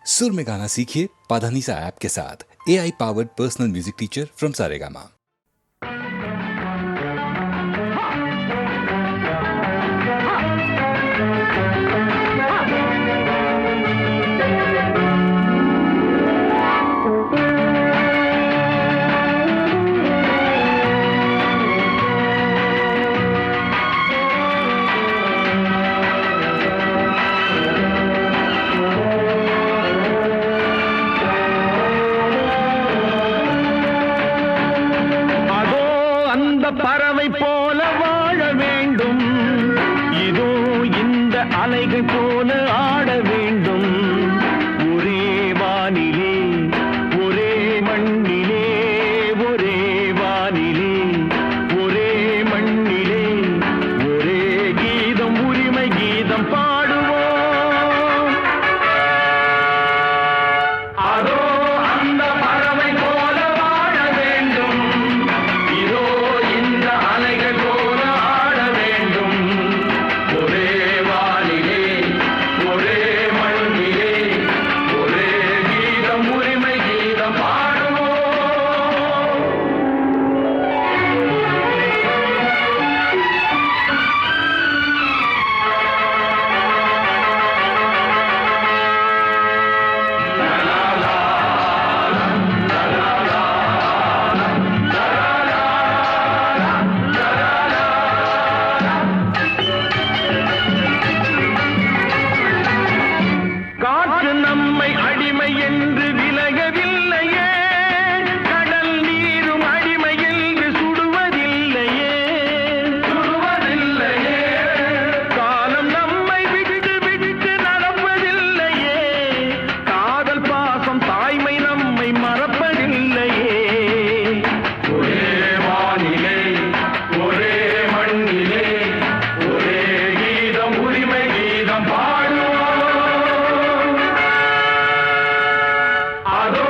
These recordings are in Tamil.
सुर में गाना सीखिए पाधानीसा ऐप के साथ। AI powered personal music teacher from Saregama. பறவை போல வாழ வேண்டும், இதோ இந்த அலைகள் போல ஆட வேண்டும். ஒரே வானிலே ஒரே மண்ணிலே, ஒரே வானிலே ஒரே மண்ணிலே, ஒரே கீதம் உரிமை கீதம் பாடுவோம். அதோ அந்த பறவை போல வாழ வேண்டும், இதோ இந்த அலைகள் போல ஆட வேண்டும். ஒரே வானிலே ஒரே மண்ணிலே, ஒரே கீதம் உரிமை கீதம் பாடுவோம். காற்று நம்மை அடிமை என்று விலகவில்லையே, கடல் நீரும் அடிமை என்று சுடுவதில்லையே, சுடுவதில்லையே. காலம் நம்மை விட்டு விட்டு நடப்பதில்லையே, காதல் பாசம் தாய்மை நம்மை மறப்பதில்லையே. ஒரே வானிலே ஒரே மண்ணிலே, ஒரே கீதம் உரிமை கீதம் பாடுவோம். அதோ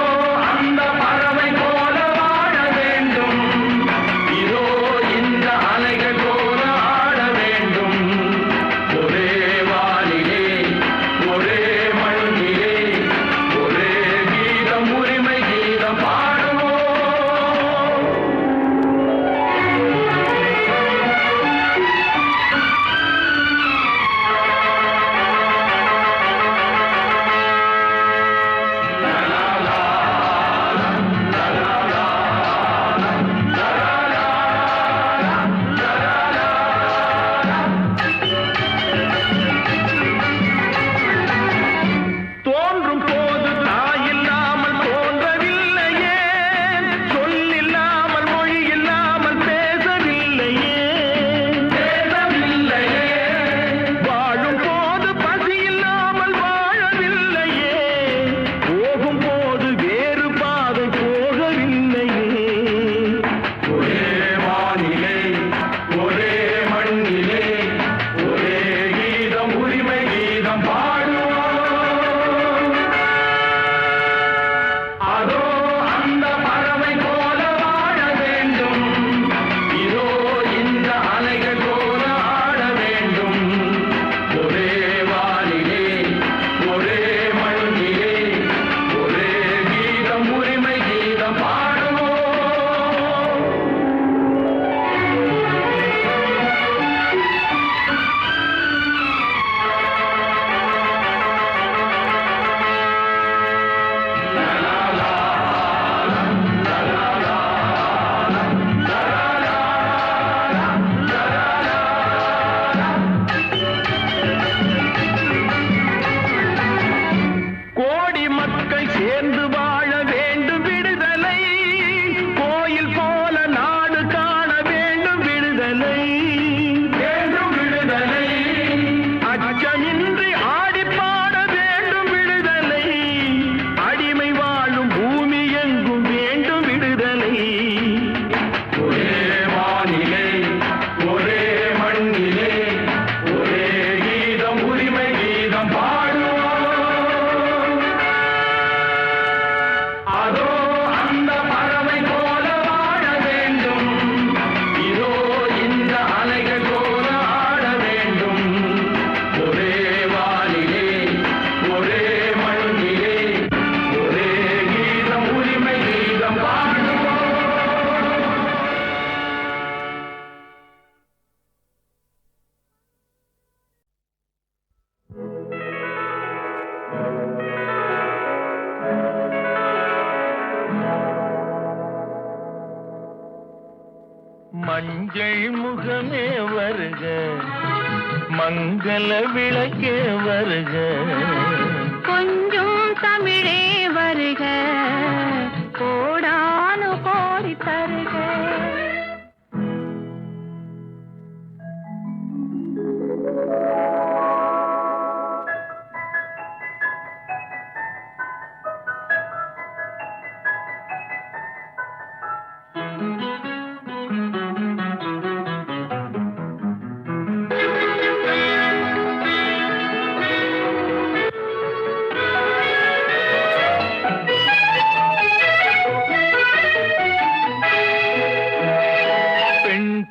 மஞ்சள் முகமே வருக, மங்கள விளக்கே வருக, கொஞ்சம் தமிழே வருக, கோடானு கோடி தருக.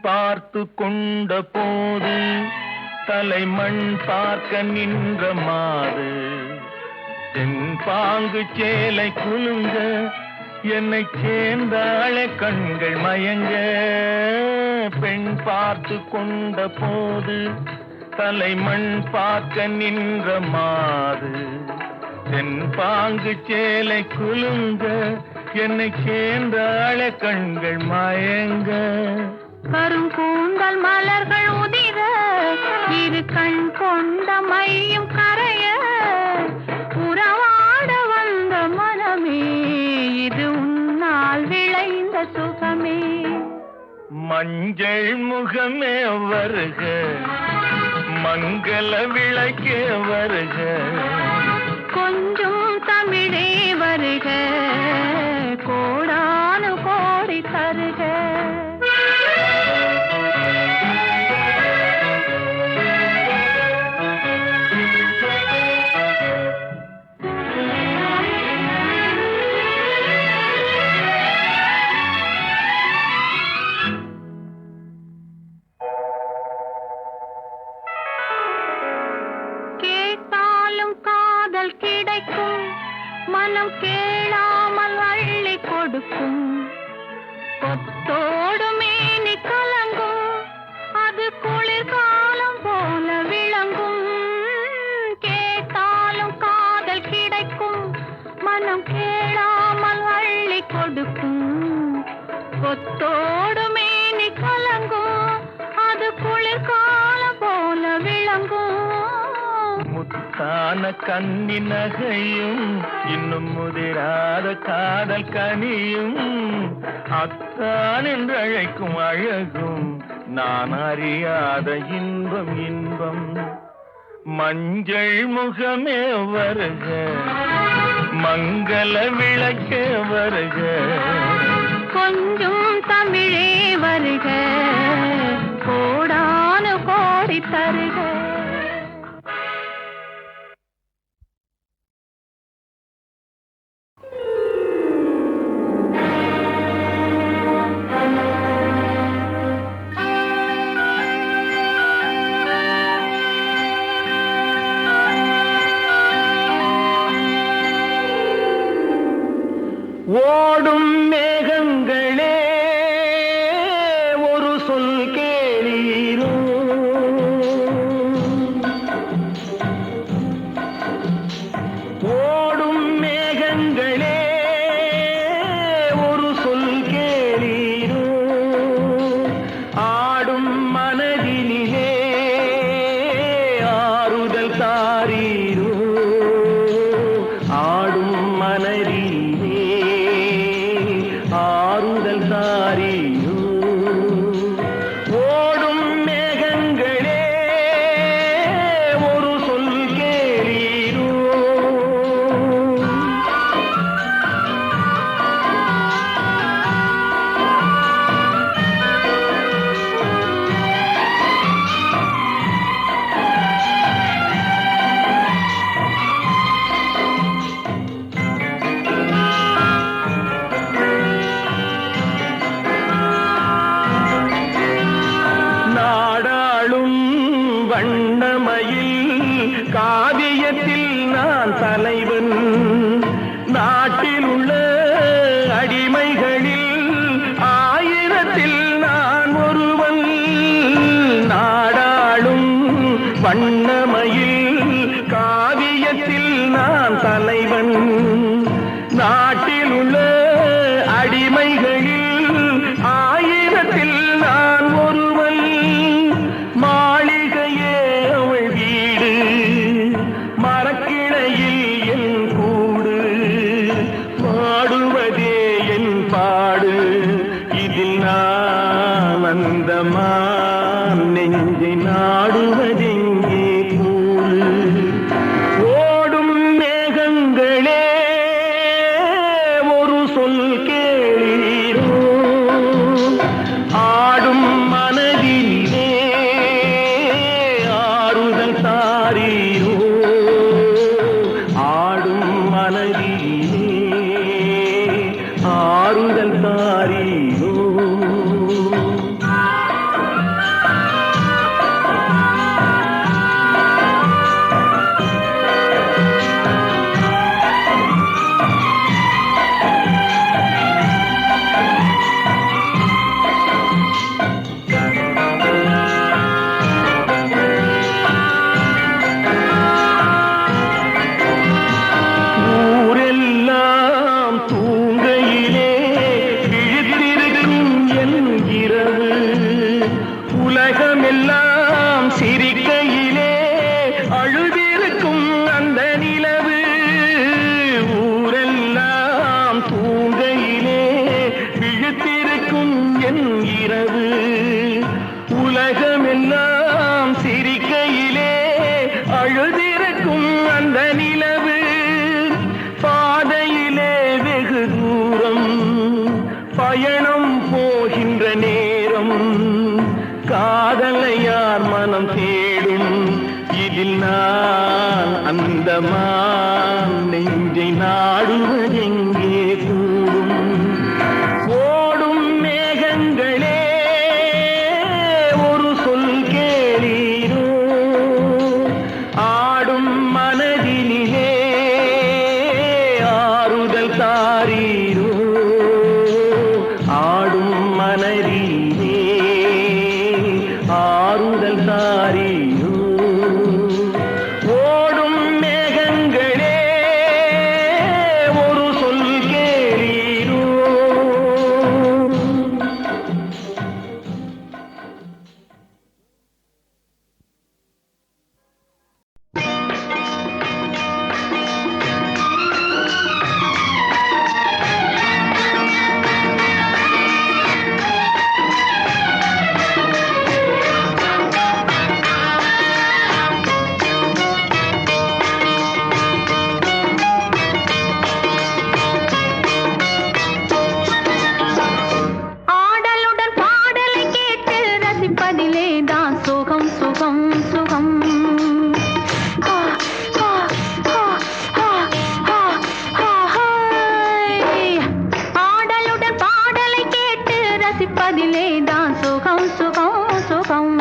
பார்த்து கொண்ட போது தலைமண் பார்க்க நின்ற மாது, தென்பாங்கு சேலை குலுங்க என்னை சேர்ந்தாள கண்கள் மயங்க. பெண் பார்த்து கொண்ட போது தலைமண் பார்க்க நின்ற மாது, தென்பாங்கு சேலை குலுங்க என்னை சேர்ந்தாள கண்கள் மயங்க. கருங்கூந்தல் மலர்கள் உதிர, இரு கண் கொண்ட மையும் கரைய, உறவாட வந்த மனமே இது உன்னால் விளைந்த சுகமே. மஞ்சள் முகமே வருக, மங்கள விளக்கே வருக, கொஞ்சம் தமிழே வருக, கோடானு கோடி தருக. கிடைக்கும் மனம் கேளாமல் அள்ளி கொடுக்கும், கொத்தோடு மேனி கலங்கும் அது குளிர்காலம் போல விளங்கும். கேட்டாலும் காதல் கிடைக்கும் மனம் கேளாமல் அள்ளி கொடுக்கும், கொத்தோடு மேனி கலங்கும் அது குளிர்காலம் போல விளங்கும். முத்தான கண்ணி நகையும் இன்னும் முதிராத காதல் கனியும், அத்தான் என்று அழைக்கும் அழகும் நான் அறியாத இன்பம் இன்பம். மஞ்சள் முகமே வருக, மங்கள விளக்கே வருக, கொஞ்சம் தமிழே வருக, கோடானு கோடி தருக. ஓடும் மேகங்களே ஒரு சொல் கேளீரோ, ஓடும் மேகங்களே ஒரு சொல் கேளீரோ, ஆடும் மனதினிலே ஆறுதல் தாரீரோ, ஆடும் மனதில் ஆறுதல் தாரீரோ. ஓடும் மேகங்களே ஒரு சொல் கேளீரோ, வண்ணமயில் காவியத்தில் நான் தலைவன், நாட்டில் உள்ள அடிமைகளில் ஆயிரத்தில் நான் ஒருவன். நாடாளும் வண்ணமயில் காவியத்தில் நான் தலைவன், நாட்டில் உள்ள அடிமைகளில் ஆயிரத்தில் நான் ஒரு சொல் கேளீரோ ஆடும் மனதிலே ஆறுதல் தாரீரோ ஆடும் மனதிலே ஆறுதல் தாரீரோ உலகமெல்லாம் சிரிக்கையிலே அழுதிருக்கும் அந்த நிலவு ஊரெல்லாம் தூங்கையிலே விழித்திருக்கும் என் இரவு உலகமெல்லாம் சிரிக்கையிலே அழுதிருக்கும் அந்த நிலவு பாதையிலே வெகு தூரம் பயணம் போகின்ற நேரம் காதலை யார் மனம் தேடும் இதில் நான் அந்த நெஞ்சை நாடுவதெங்கே கூடும் ஓடும் மேகங்களே ஒரு சொல் கேளீரோ ஆடும் மனதினிலே ஆறுதல் தாரீரோ ஆடும் மனதிலே ஆறுதல் தாரீரோ ஓடும் மேகங்களே ஒரு சொல் கேளீரோ ஆடலுடன் பாடலை கேட்டு ரசிப்பதிலே தான் சுகம் சுகம் சுகம் ஆ, ஆ, ஆ, ஆ, ஆ, ஆ, ஹாய். ஆடலுடன் பாடலை கேட்டு ரசிப்பதிலே தான் சுகம் சுகம் சுகம்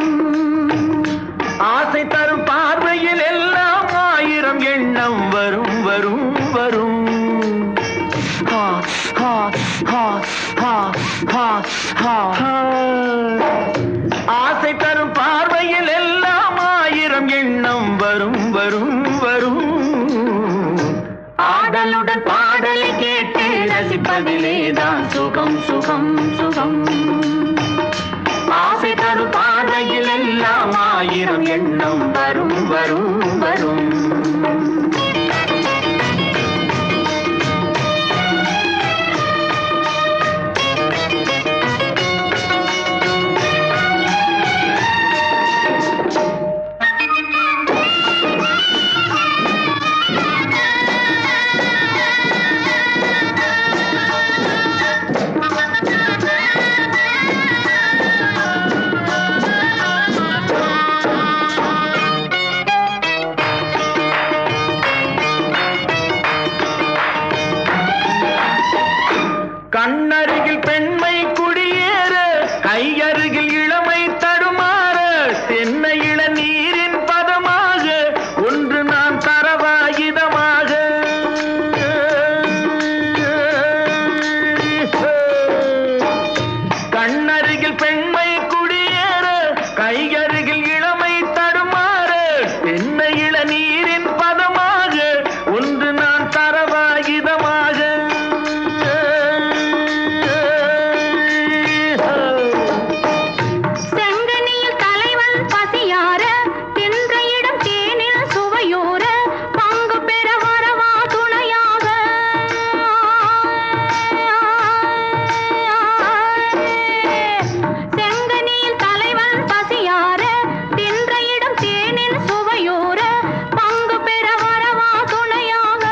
ஆசை தரும் பார்வையில் எல்லாம் ஆயிரம் எண்ணம் வரும் வரும் வரும் ஹா, ஹா, ஹா, ஹா, ஹா, ஹா, ஹா. ஆசை தரும் பார்வையில் எல்லாம் ஆயிரம் எண்ணம் வரும் வரும் வரும் ஆடலுடன் பாடலை கேட்டு ரசிப்பதிலே தான் சுகம் சுகம் சுகம் ஆசை தரும் பார்வையில் எல்லாம் ஆயிரம் எண்ணம் வரும் வரும் வரும் கண்ணருகில் பெண்மை குடியேற கையருகில் இளமை தடுமாற தென்னை இளநீரின் பதமாக ஒன்று நான் தரவாயுதமாக கண்ணருகில் பெண்மை குடியேற கையருகில் இளமை தடுமாற தென்னை இளநீரின் பதமாக ஒன்று நான் தரவாயுதமாக செங்கனியில் தலைவன் பசியார தின்ற இடம் தேனில் சுவையோர பங்கு பெற வரவா துணையாக செங்கனியில் தலைவன் பசியார தின்ற இடம் தேனில் சுவையோர பங்கு பெற வரவா துணையாக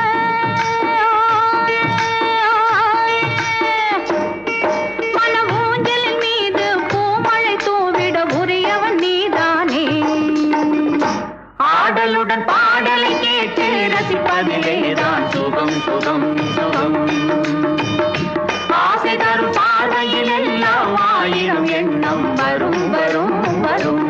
சுகம் சுகம் ஆசை தரும் பார்வையில் எல்லாம் ஆயிரம் எண்ணம் வரும் வரும் வரும்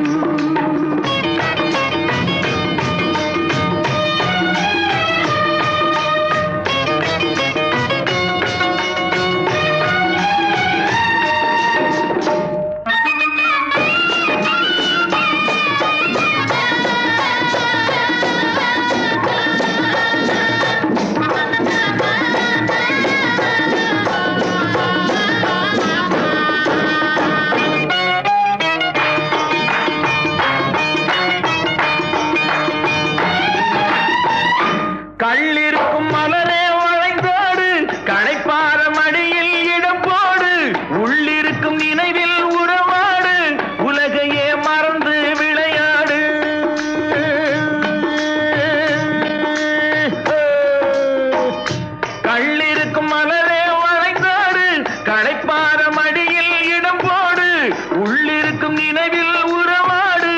கள்ளிருக்கும் மலரே வளைந்தோடு களைப்பார மடியில் இடம் போடு உள்ளிருக்கும் நினைவில் உறவாடு உலகையே மறந்து விளையாடு கள்ளிருக்கும் மலரே வளைந்தோடு களைப்பார மடியில் இடம் போடு உள்ளிருக்கும் நினைவில் உறவாடு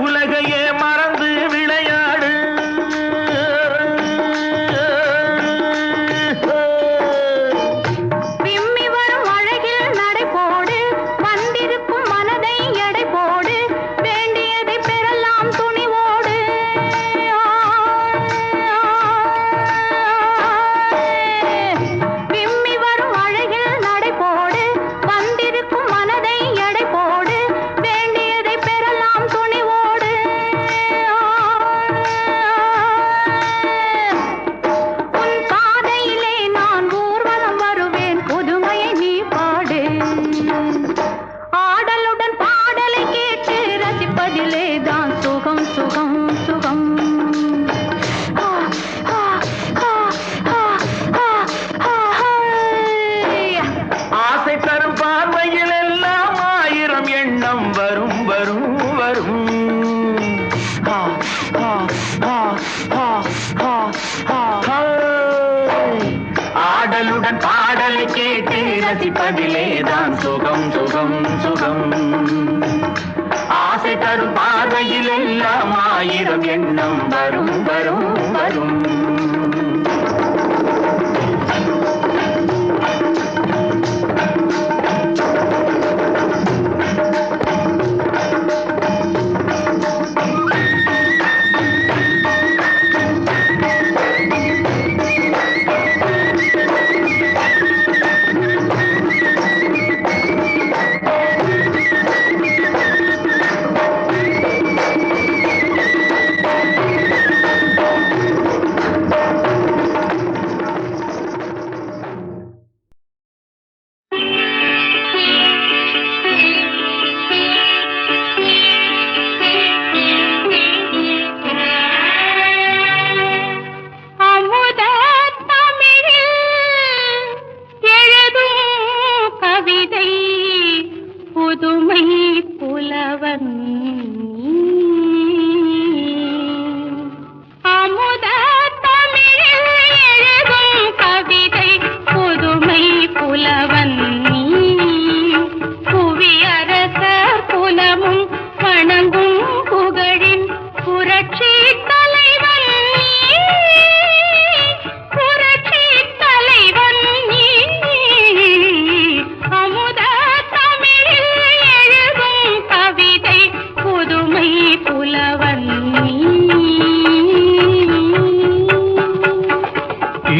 உலகையே மறந்து விளையாடு ஆடலுடன் பாடலை கேட்டு ரசிப்பதிலேதான் சுகம் சுகம் சுகம் ஆசை தரும் பார்வையில் எல்லாம் ஆயிரம் எண்ணம் வரும் வரும் வரும்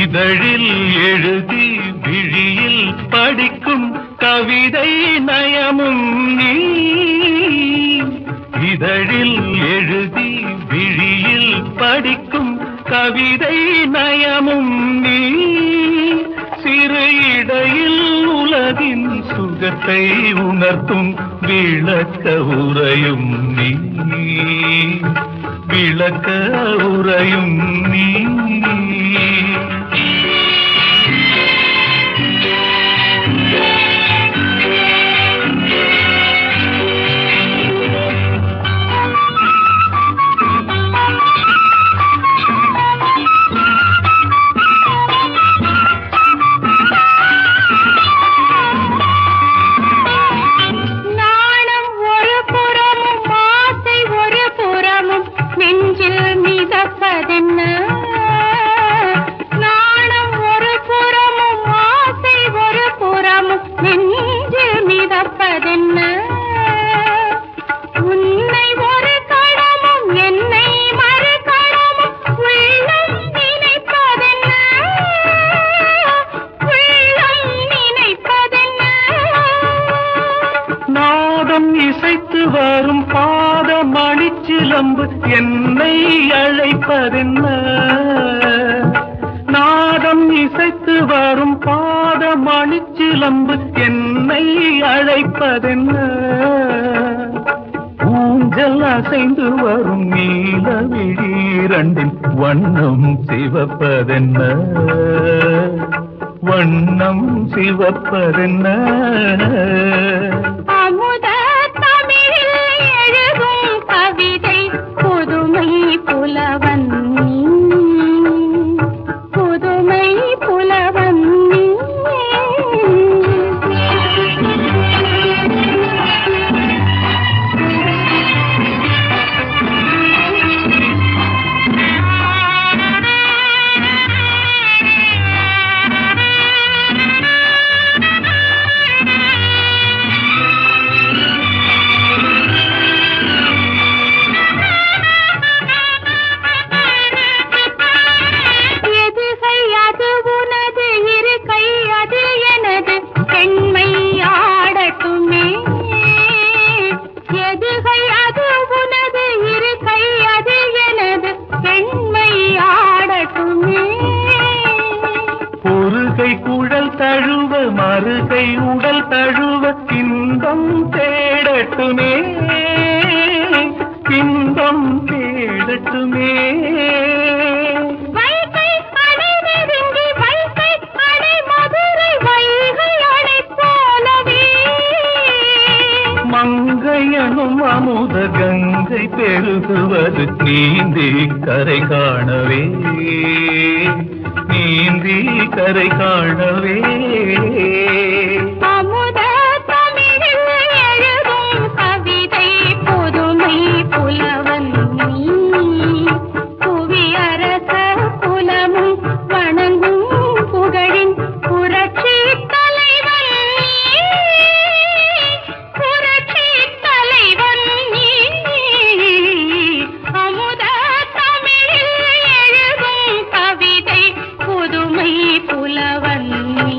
இதழில் எழுதி விழியில் படிக்கும் கவிதை நயமும் நீ இதழில் எழுதி விழியில் படிக்கும் கவிதை நயமும் நீ சிறு இடையில் உலகின் சுகத்தை உணர்த்தும் விளக்க உரையும் நீ விளக்க உரையும் நீ அழைப்பதென்ன? நாதம் இசைத்து வரும் பாத மணிச்சிலம்பு என்னை அழைப்பதென்ன? ஊஞ்சல் அசைந்து வரும் நீல விழீரண்டின் வண்ணம் சிவப்பதென்ன? வண்ணம் சிவப்பதென்ன? அமுத தமிழில் எழுதும் கவிதை புதுமை புலவன் நீ, புதுமை புலவன் நீ. குழல் தழுவ மறுகை உடல் தழுவ இன்பம் தேடட்டுமே, இன்பம் தேடட்டுமே. மங்கையனும் அமுத கங்கை பெருகுவது நீந்தி கரை காணவே, நீந்தி கரை காணவே. அமுத தமிழில் எழுதும் கவிதை புதுமை புலவன் நீ, புவி அரச குலமும் வணங்கும் புகழின் புரட்சி தலைவன் நீ, புரட்சி தலைவன் நீ. அமுத தமிழில் எழுதும் கவிதை புதுமை புலவன் நீ.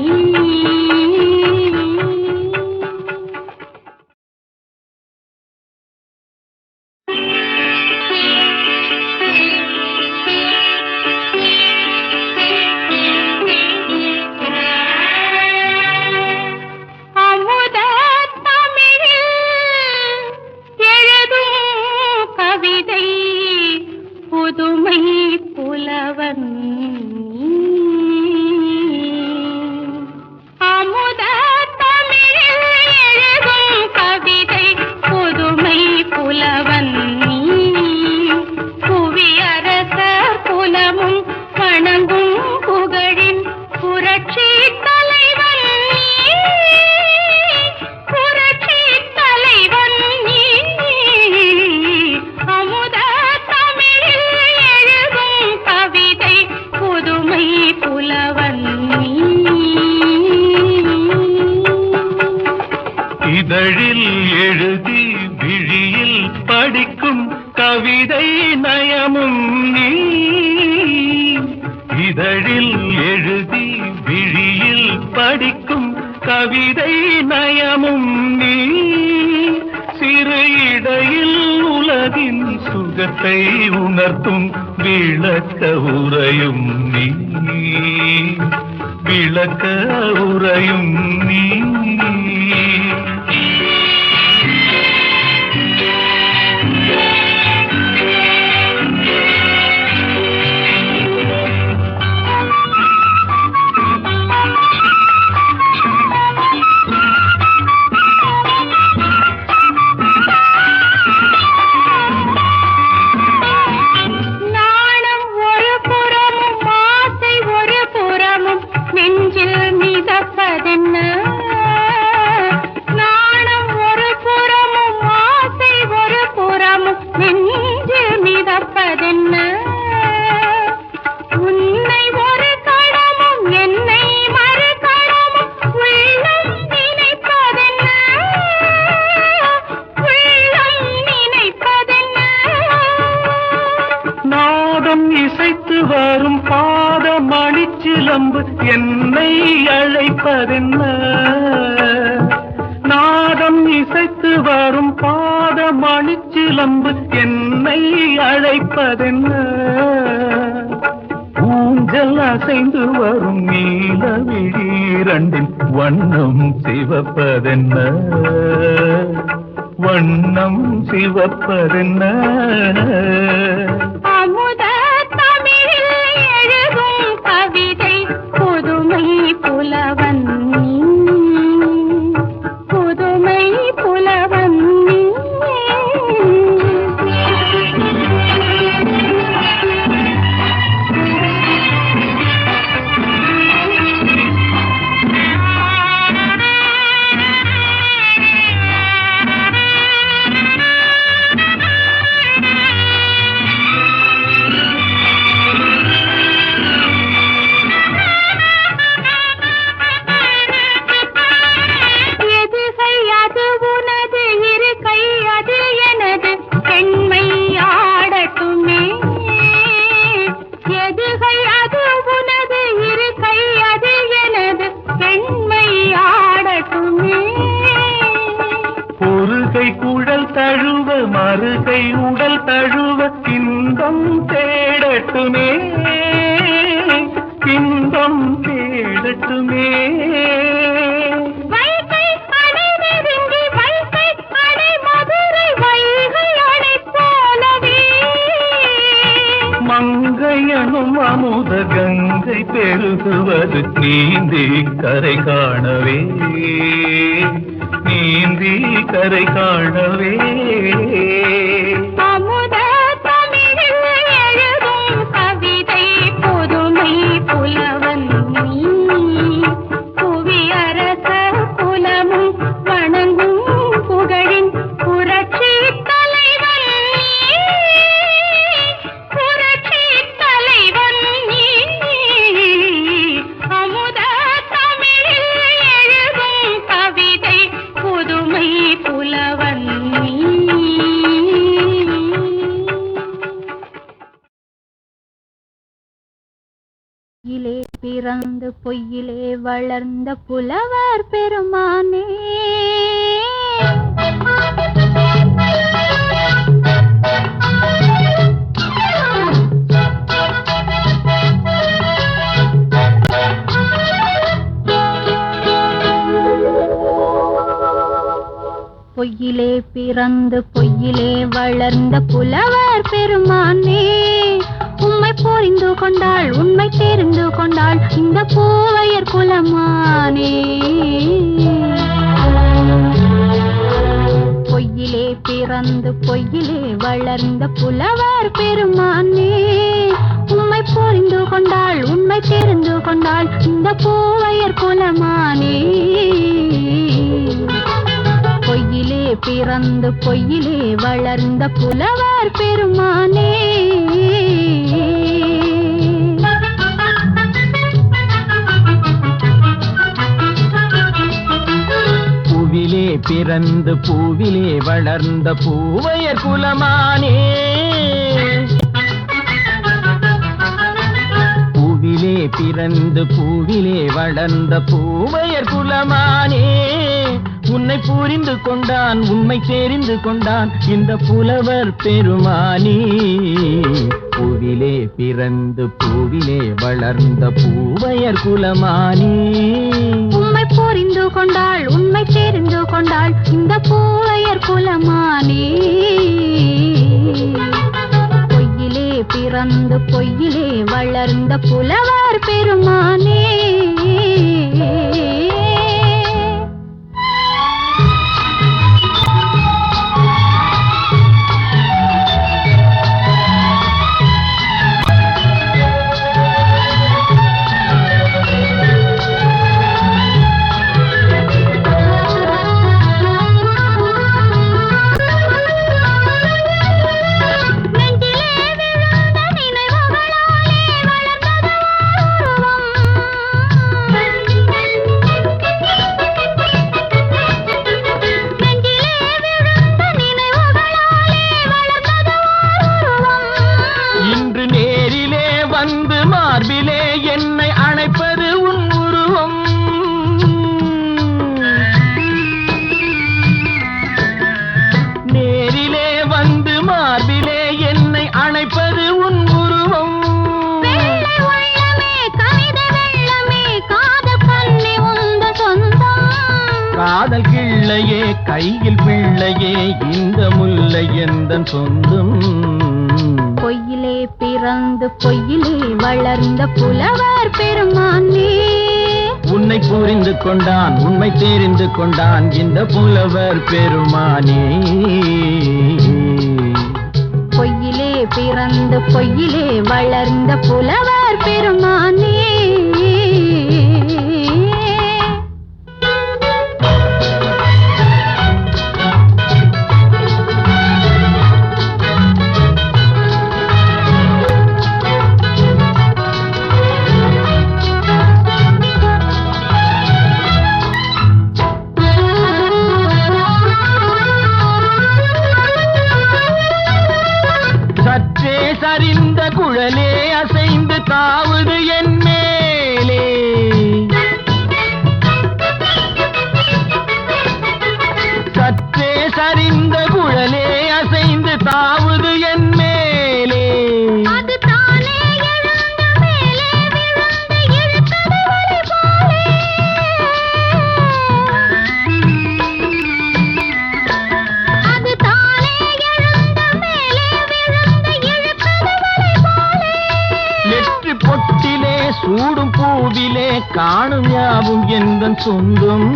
அமுத தமிழில் எழுதும் கவிதை புதுமை புலவன் நீ. அமுத தமிழில் எழுதும் கவிதை புதுமை புலவன் நீ, புவி அரச குலமும் வணங்கும் புகழின் புரட்சி தலைவன் நீ, புரட்சி தலைவன் நீ. அமுத தமிழில் எழுதும் கவிதை புதுமை புலவன் நீ. இதழில் எழுதி விழியில் படிக்கும் கவிதை நயமும் நீ, இதழில் எழுதி விழியில் படிக்கும் கவிதை நயமும் நீ. சிறு இடையில் உலகின் சுகத்தை உணர்த்தும் விளக்க உரையும் நீ, விளக்க உரையும் நீ. நாணம் ஒரு புறமும் ஆசை ஒரு புறமும் நெஞ்சில் மிதப்பதென்ன? நாணம் ஒரு புறமும் ஆசை ஒரு புறமும் நெஞ்சில் மிதப்பதென்ன? உன்னை ஒரு கணமும் என்னை மறு கணமும் உள்ளம் நினைப்பதென்ன? உள்ளம் நினைப்பதென்ன? நாதம் இசைத்து வரும் பாத மணிச்சிலம்பு என்னை அழைப்பதென்ன? நாதம் நாதம் இசைத்து வரும் பாத மணிச்சிலம்பு என்னை அழைப்பதென்ன? ஊஞ்சல் அசைந்து வரும் நீல விழீரண்டின் வண்ணம் சிவப்பதென்ன? வண்ணம் சிவப்பதென்ன? அமுத தமிழில் எழுதும் கவிதை புதுமை புலவன் நீ, புதுமை புலவன் நீ. மறுகை உடல் தழுவ இன்பம் தேடட்டுமே, இன்பம் தேடட்டுமே. மங்கையனும் அமுத கங்கை பெருகுவது நீந்தி கரை காணவே, நீந்தி கரை காணவே. அமுத தமிழில் எழுதும் கவிதை புதுமை புலவன் நீ, புவி அரச குலமும் வணங்கும் புகழின் புரட்சி தலைவன் நீ, புரட்சி தலைவன் நீ. அமுத தமிழில் எழுதும் கவிதை புதுமை புலவன் நீ. பொய்யிலே பிறந்து பொய்யிலே வளர்ந்த புலவர் பெருமானே, பொய்யிலே பிறந்து பொய்யிலே வளர்ந்த புலவர் பெருமானே, உம்மை புரிந்து கொண்டாள் உண்மை தெரிந்து கொண்டாள் இந்த பூவையர் குலமானே. பொய்யிலே பிறந்து பொய்யிலே வளர்ந்த புலவர் பெருமானே, உம்மை புரிந்து கொண்டாள் உண்மை தெரிந்து கொண்டாள் இந்த பூவையர் குலமானே. பொய்யிலே பிறந்து பொய்யிலே வளர்ந்த புலவர் பெருமானே. பூவிலே பிறந்து பூவிலே வளர்ந்த பூவையர் குலமானே, பூவிலே பிறந்து பூவிலே வளர்ந்த பூவையர் குலமானே. உன்னை புரிந்து கொண்டான் உண்மை தெரிந்து கொண்டான் இந்த புலவர் பெருமானே. பூவிலே பிறந்து பூவிலே வளர்ந்த பூவையர் குலமானே. உம்மை புரிந்து கொண்டாள் உண்மை தெரிந்து கொண்டாள் இந்த பூவையர் குலமானே. பொய்யிலே பிறந்து பொய்யிலே வளர்ந்த புலவர் பெருமானே. கையில் பிள்ளையே இந்த முல்லை எந்தன் சொந்தம். பொய்யிலே பிறந்து பொய்யிலே வளர்ந்த புலவர் பெருமானே. உன்னை புரிந்து கொண்டான் உண்மை தெரிந்து கொண்டான் இந்த புலவர் பெருமானே. பொய்யிலே பிறந்து பொய்யிலே வளர்ந்த புலவர் பெருமானே. சற்றே சரிந்த குழலே அசைந்து தாவுது என் மேலே. சற்றே சரிந்த குழலே அசைந்து தாவுது என் மேலே. அது தானே எழுந்த மேலே விழுந்து இழுத்தது வலை போலே. அது தானே எழுந்த மேலே விழுந்து இழுத்தது வலை போலே. நெற்றி பொட்டிலே சூடும் பூவிலே காணும் யாவும் எந்தன் சொந்தம்.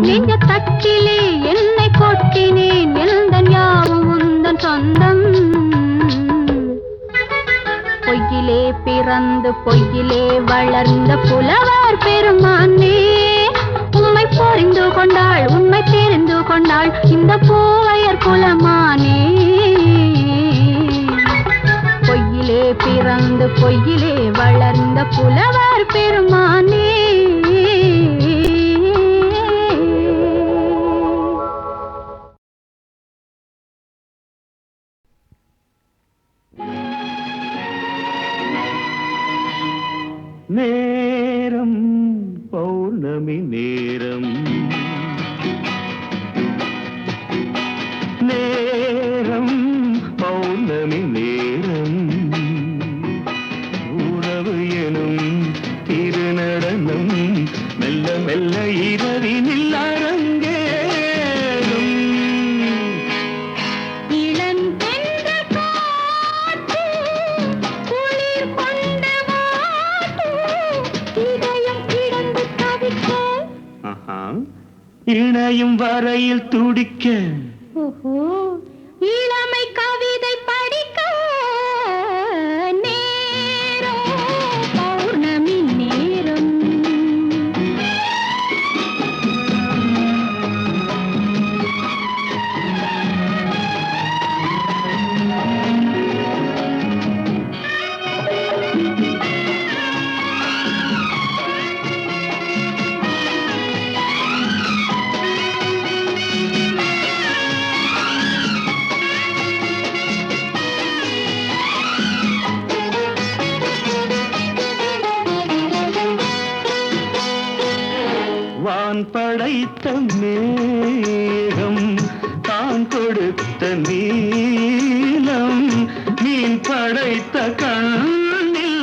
நெஞ்ச தட்டிலே என்னை கொட்டினேன் எந்தன் யாவும் உந்தன் சொந்தம். பொய்யிலே பிறந்து பொய்யிலே வளர்ந்த புலவர் பெருமானே. உம்மை புரிந்து கொண்டாள் உண்மை தெரிந்து கொண்டாள் இந்த பூவையர் குலமானே. பொய்யிலே பிறந்து பொய்யிலே வளர்ந்த புலவர் பெருமானே. நேரம் பௌர்ணமி நேரம். நேரம் பௌர்ணமி நேரம். உறவு எனும் திருநடனம் மெல்ல மெல்ல இரவினில் அரங்கேறும். இளந்தென்றல் காற்று குளிர் கொண்டு வாட்டும் இதயம் கிடந்து தவிக்க. இணையும் வரையில் துடிக்க. ஓஹோ, இளமை கவிதை படிக்க. நேரம் பௌர்ணமி நேரம். வான் படைத்த மேகம் தான் கொடுத்த நீலம் மீன் படைத்த கண்ணில்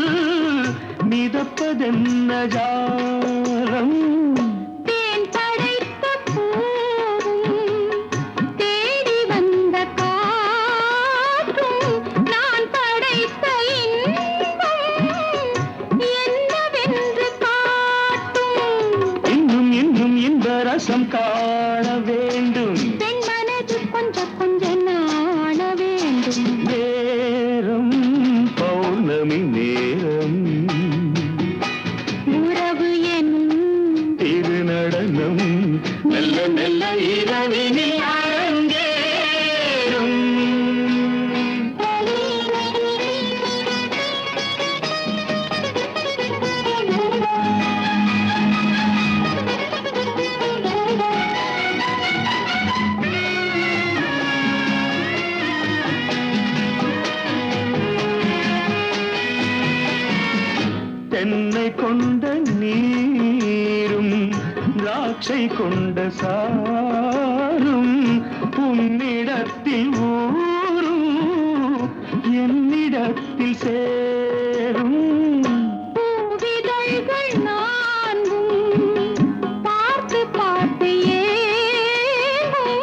மிதப்பதென்ன ஜாலம். தேன் படைத்த பூவும் தேடி வந்த காற்றும் நான் படைத்த இன்பம் என்னவென்று காட்டும். இன்னும் இன்னும் இன்ப ரசம் காண வேண்டும். பெண் மனது கொஞ்சம் கொஞ்சம் நாண வேண்டும். நேரம் பௌர்ணமி நேரம். உறவு எனும் திருநடனம் மெல்ல மெல்ல இரவினில் அரங்கேறும். தென்னை கொண்ட நீரும் திராட்சை கொண்ட சாரும் உன்னிடத்தில் ஊரும் என்னிடத்தில் சேரும். பூவிதழ்கள் நான்கும் பார்த்து பார்த்து ஏங்கும்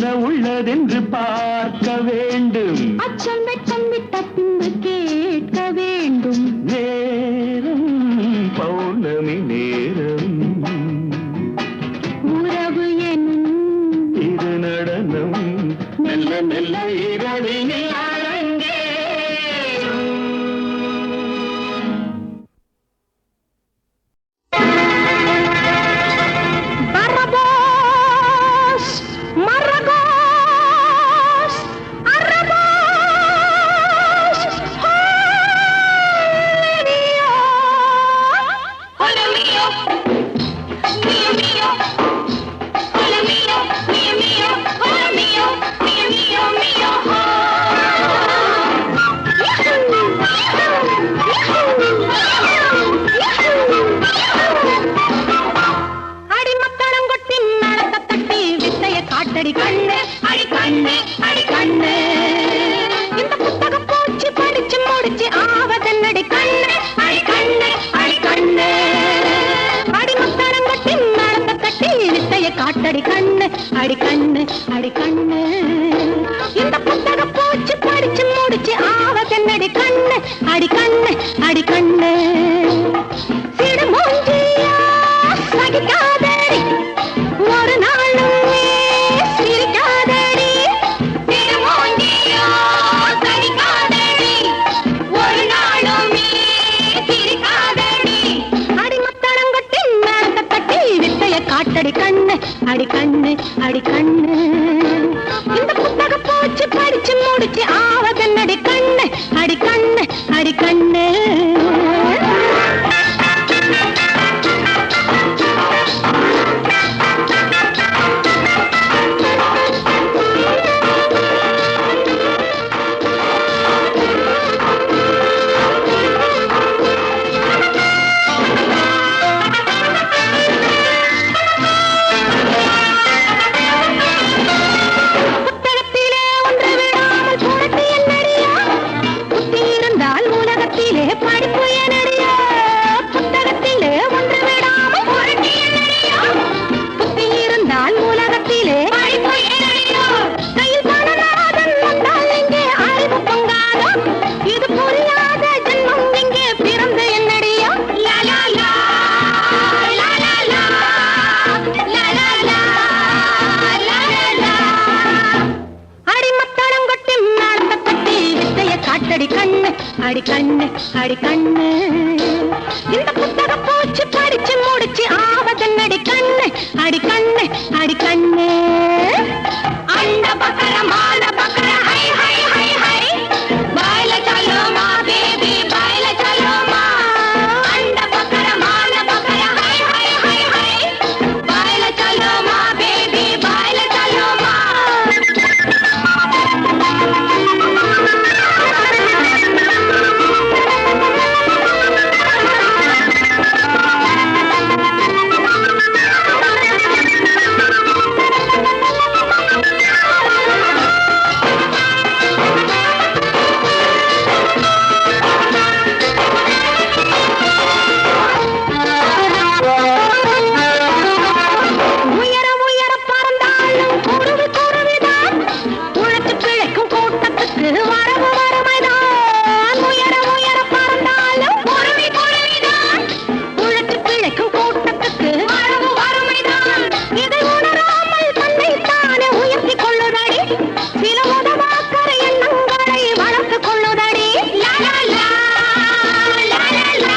என்ன உள்ளதென்று பார்க்க வேண்டும். அச்சம் வெட்கம் விட்ட பின்பு கேட்க வேண்டும். நேரம் பௌர்ணமி நேரம், உறவு எனும் இது நடனம் மெல்ல மெல்ல இரவினில் அரங்கேறும். Barrabás, Marragás, Arrabás, hola mío, mío, mío, hola mío, mío, mío, hola mío, mío, mío, mío, அடிமத்தளங்கொட்டி நடத்த தட்டி வித்தைய காட்டடி கண்ணு, அடி கண்ணு, அடி கண்ணு. இந்த புத்தகம் போச்சு படிச்சு முடிச்சு ஆவதன்னடி கண்ணு, அடி கண்ணு, அடி கண்ணு. அடிமத்தளங்கொட்டி நடத்த தட்டி வித்தைய காட்டடி கண்ணு, அடி கண்ணு, அடி கண்ணு. இந்த புத்தகம் போச்சு படிச்சு முடிச்சு ஆவதன்னடி கண்ணு, அடி கண்ணு, அடி கண்ணு. சிடு மூஞ்சியா சகிக்காதடி, ஒரு நாளும் சிரிக்காதடி. சிடு மூஞ்சியா சகிக்காதடி, ஒரு நாளும் சிரிக்காதடி. அடிமத்தளங்கொட்டி நடத்த தட்டி வித்தைய காட்டடி கண்ணு, அடி கண்ணு, அடி கண்ணு. இந்த புத்தகம் போச்சு படிச்சு முடிச்சு ஆவதன்னடி கண்ணு, அடி கண்ணு, அடி கண்ணு. புத்தகத்திலே ஒன்று விடாமல் புரட்டி என்னடியா, புத்தி இருந்தால் உலகத்திலே படிப்பு என்னடியா. புத்தகத்திலே ஒன்று விடாமல் புரட்டி என்னடியா, புத்தி இருந்தால் உலகத்திலே படிப்பு என்னடியா. கையில் பணநாதன் வந்தால் இங்கே அறிவு பொங்காதோ, இது புரியாத ஜென்மம் இங்கே பிறந்து என்னடியா. லா லா லா, லா லா லா, லா லா லா, லா லா லா. அடிமத்தளங்கொட்டி நடத்த தட்டி வித்தைய காட்டடி கண்ணு, அடி கண்ணு, அடி கண்ணு. இந்த புத்தகம் போச்சு படிச்சு முடிச்சு ஆவதன்னடி கண்ணு, அடி கண்ணு, அடி கண்ணு. அண்ட பக்கர மான பக்கர ஹை ஹை ஹை ஹை, பாயில சலோ மா பேபி, பாயில சலோ மா. அண்ட பக்கர மான பக்கர ஹை ஹை ஹை ஹை, பாயில சலோ மா பேபி, பாயில சலோ மா. உயர உயர பறந்தாலும் குருவி குருவிதான், உழைச்சு பிழைக்கும் கூட்டத்துக்கு வரவு வறுமைதான். உயர உயர பறந்தாலும் குருவி குருவிதான், உழைச்சு பிழைக்கும் கூட்டத்துக்கு வரவு வறுமைதான். இதை உணராமல் தன்னைத்தானே உயர்த்தி கொள்ளுதடி, சில உதவாக்கற எண்ணங்களை வளர்த்து கொள்ளுதடி. லா லா லா, லா லா லா,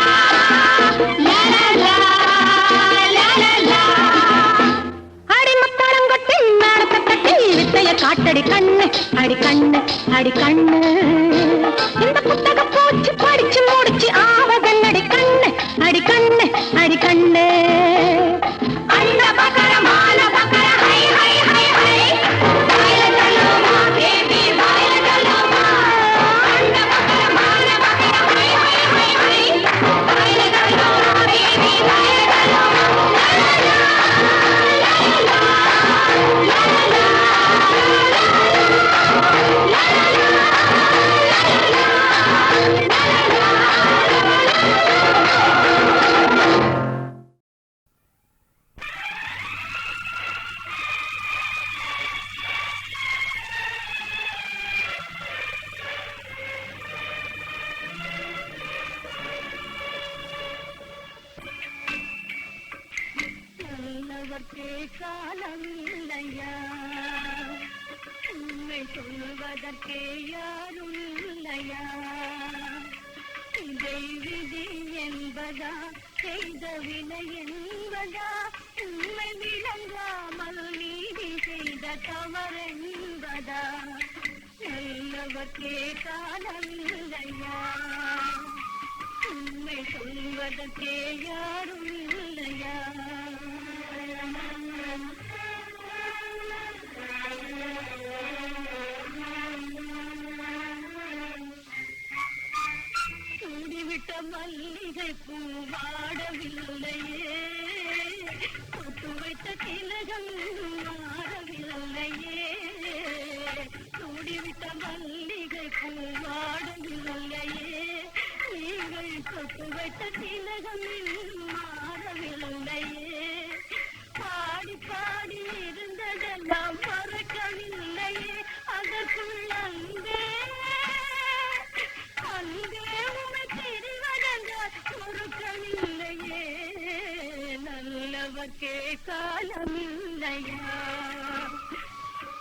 லா லா லா, லா லா லா. அடிமத்தளங்கொட்டி நடத்த தட்டி வித்தைய காட்டடி கண்ணு, அடி கண்ணு, அடி கண்ணு. இந்த புத்தகம் போச்சு படிச்சு முடிச்சு ஆவதன்னடி கண்ணு, அடி கண்ணு, அடி கண்ணு. அண்ட பக்கர மான பக்கர ஹை ஹை ஹை ஹை, பாயில சலோ மா பேபி, பாயில சலோ மா. அண்ட பக்கர மான பக்கர ஹை ஹை ஹை ஹை, பாயில சலோ மா பேபி, பாயில சலோ மா. லா லா லா, லா லா லா, லா லா லா, லா லா லா, லா லா லா. காலம் இல்லையா உண்மை சொல்வதற்கே யாரும் இல்லையா இதை விதி என்பதா செய்த வினை என்பதா உண்மை விளங்காமல் நீதி செய்த தவறென்பதா நல்லவர்க்கே காலம் இல்லையா உண்மை சொல்வதற்கே யாரும் இல்லையா சூடிவிட்ட மல்லிகை பூ வாடவில்லையே தொட்டு வைத்த திலகம் மாறவில்லையே சூடிவிட்ட மல்லிகை பூ வாடவில்லையே நீங்கள் தொட்டு வைத்த திலகம் மாறவில்லையே பாடி பாடி இருந்ததெல்லாம் மறக்கவில்லையே அதற்குள் அன்பே அன்பே உமை தெரிவதென்றால் பொறுக்கவில்லையே நல்லவர்க்கே காலமில்லையா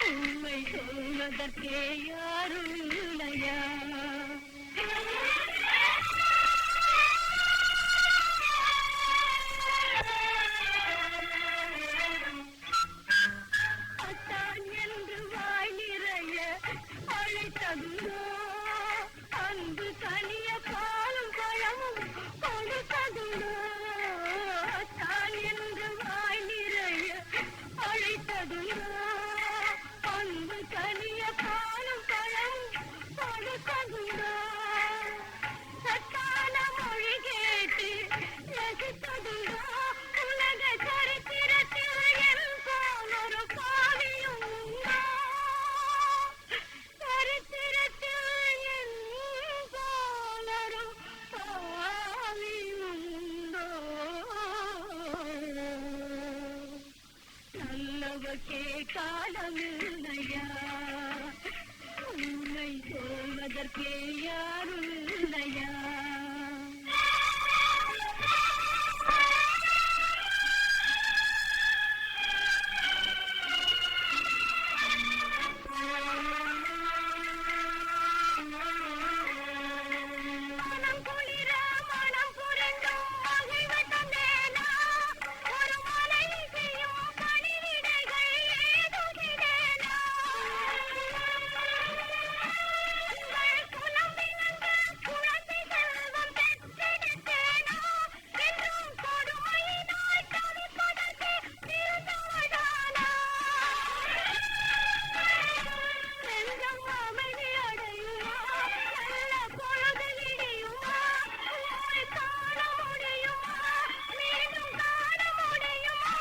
உண்மை சொல்வதற்கே யாரும் இல்லையா அத்தான் என்று வாய் நிறைய அழைத்ததுண்டோ அன்பு கனிய பாலும் பழமும் கொடுத்ததுண்டோ அத்தான் என்று வாய் நிறைய அழைத்ததுண்டோ அன்பு கனிய பாலும் பழமும் கொடுத்ததுண்டோ சத்தான மொழி கேட்டு ரசித்ததுண்டோ உலக சரித்திரத்தில் என் போல் ஒரு பாவியும் உண்டோ சரித்திரத்தில் என் போல் ஒரு பாவியும் உண்டோ நல்லவர்க்கே காலமில்லையா உண்மை சொல்வதற்கே யாரும் இல்லையா மனம் குளிர மனம் புரண்டும் மகிழ்வு தந்தேனா ஒரு மலையை செய்யும் பணிவிடைகள் ஏதுகிறேனா உங்கள் குலம் பிறந்த குழந்தை செல்வம் பெற்றெடுத்தேனா என்றும் கொடுமையினால் தவிப்பதற்கு பிறந்தவதானா நெஞ்சம் அமைதி அடையுமா நல்ல பொழுது விடியுமா உம்மை காண முடியுமா மீண்டும் காண முடியுமா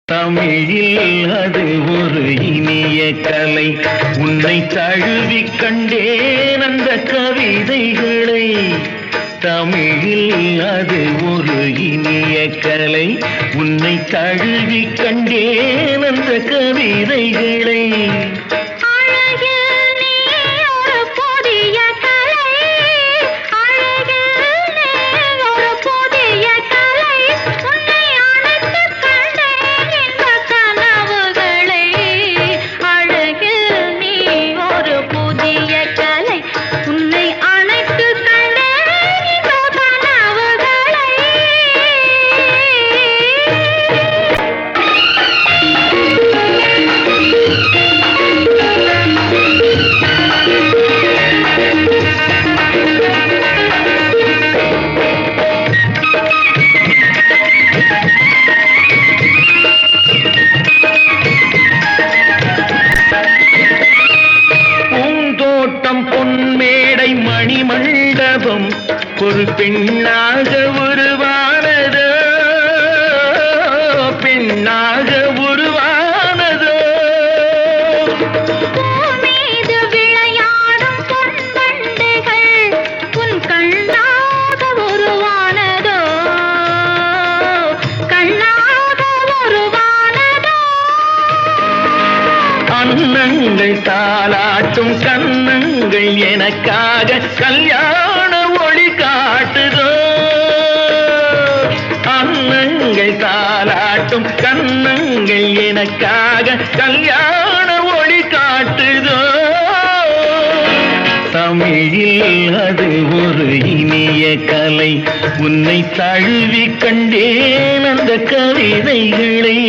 தமிழில் அது ஒரு இனிய கலை உன்னை தழுவிக் கண்டேன் அந்த கவிதைகளை தமிழில் அது ஒரு இனிய கலை உன்னை தழுவிக் கண்டேன் அந்த கவிதைகளை அழகில் நீ ஒரு புதிய கலை அழகில் நீ ஒரு புதிய கலை உன்னை அணைத்துக் கண்டேன் இந்த கனவுகளை அழகில் நீ ஒரு புதிய கலை உன்னை அணைத்துக் கண்டேன் இந்த கனவுகளை பூந்தோட்டம் பொன்மேடை மணிமண்டபம் ஒரு பெண்ணாக உருவானதோ பெண்ணாக உருவானதோ பூமீது விளையாடும் பொன்வண்டுகள் உன் கண்ணாக உருவானதோ கண்ணாக உருவானதோ அன்னங்கள் தாலாட்டும் கண்ணங்கள் அன்னங்கள் எனக்காக கல்யாண ஒளி காட்டுதோ அன்னங்கள் தாலாட்டும் கன்னங்கள் எனக்காக கல்யாண ஒளி காட்டுதோ தமிழில் அது ஒரு இனிய கலை உன்னை தழுவி கண்டேன் அந்த கவிதைகளை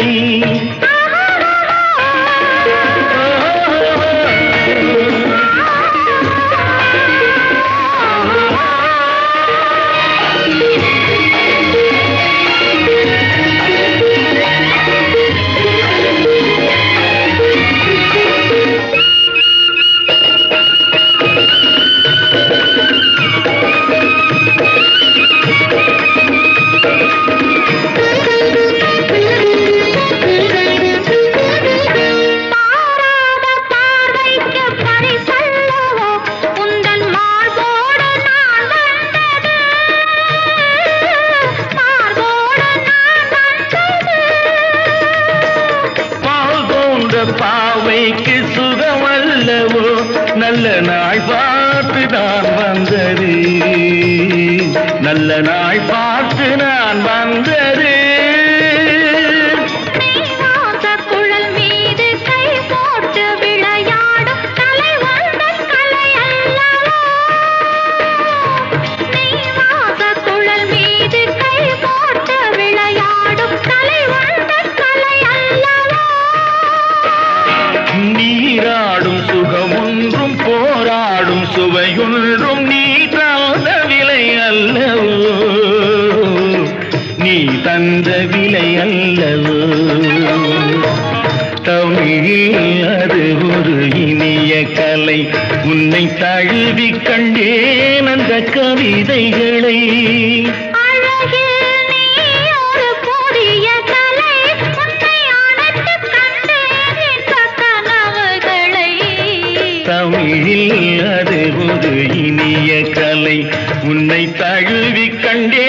பாவைக்கு சுகமல்லவோ நல்ல நாள் பார்த்து நான் வந்தது நல்ல நாள் பார்த்து நான் வந்தது குழல் மீது கை போட்டு விளையாடும் தலைவந்தன் கலை அல்லவோ குழல் மீது கை போட்டு விளையாடும் தலைவந்தன் கலை அல்லவோ நீராடும் சுகமொன்றும் போராடும் சுவையொன்றும் நீ தந்த விலை அல்லவோ நீ தந்த விலை அல்லவோ தமிழில் அது ஒரு இனிய கலை உன்னை தழுவி கண்டேன் அந்த கவிதைகளை தமிழில் அது ஒரு இனிய கலை உன்னை தழுவி கண்டே